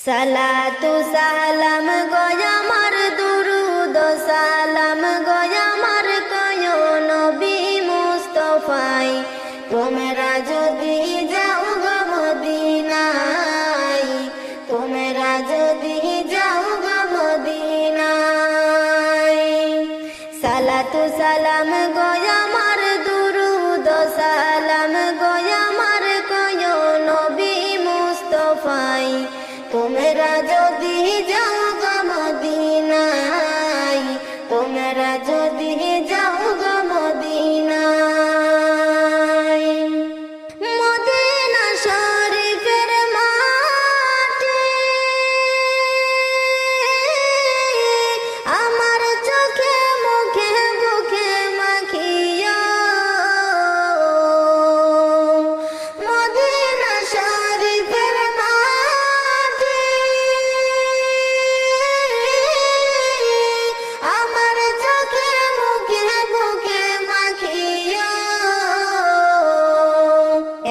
সালাতু সালাম গয়ামার দুরুদ সালাম গয়ামার কয় নবী মুস্তাফাই তোমরা যদি যাও গো মদিনায় তোমরা যদি যাও গো মদিনায় সালাতু সালাম গয়ামার দুরুদ সালাম গয়ামার কয় নবী মুস্তাফাই তোমরা যদি যাও গো মদিনায় তোমরা যদি যাও গো মদিনায় মদিনা শরীফের মাটি আমার চোখে মুখে বুকে মাখিয়া মদিনা শরীফের আমার চোখে মুখে বুকে মাখিয়া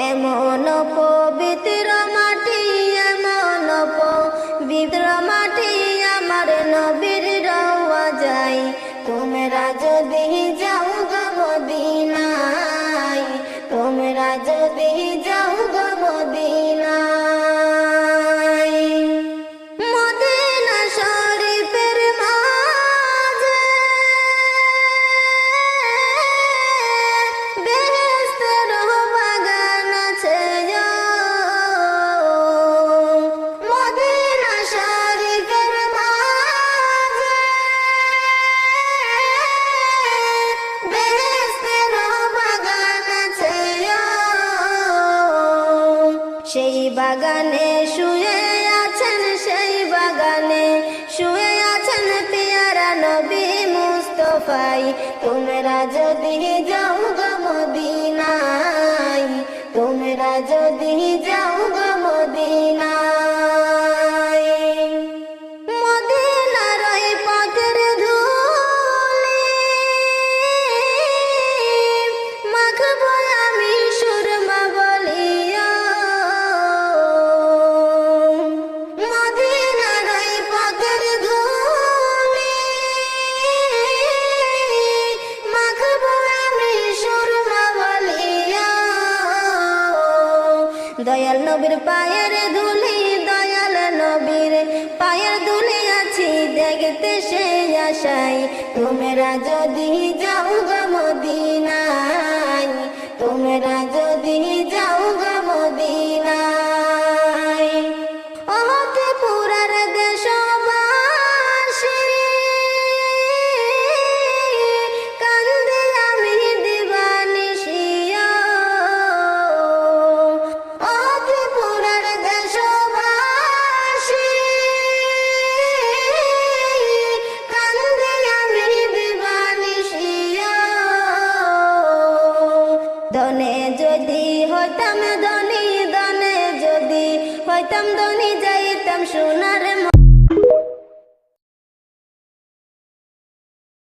এমন পবিত্র মাটি এমন পবিত্র মাটি আমার নবীর রওয়া যায় তোমরা যদি যাও গো মদিনায় তোমরা যদি যাও গো মদিনায় মদিনা শরীফের মাঝে বেহেশতের বাগান আছে মদিনা শরীফের মাঝে বেহেশতের বাগান আছে সেই বাগানে শুয়ে আছেন সেই বাগানে শুয়ে আছেন পিয়ারা নবী মুস্তাফাই তোমরা যদি যাও গো মদিনায় তোমরা যদি যাও গো মদিনায় মদিনার ওই পথের ধুলি মাখবো আমি সুরমা বলিয়া মদিনার ওই পথের ধুলি মাখবো আমি সুরমা বলিয়া দয়াল নবীর পায়ের ধুলি দয়াল নবীর পায়ের ধুলি আছি দেখতে সে আশায় তোমরা যদি যাও গো মদিনায় তোমরা যদি যাও গো মদিনায় ওহতে পুরার দেশবাসী কান্দে আমি দিবানিশিয়া ওহতে পুরার দেশবাসী কান্দে আমি দিবানিশিয়া দনে যদি হইতাম ধনী দনে যদি হইতাম ধনী যাইতাম সোনার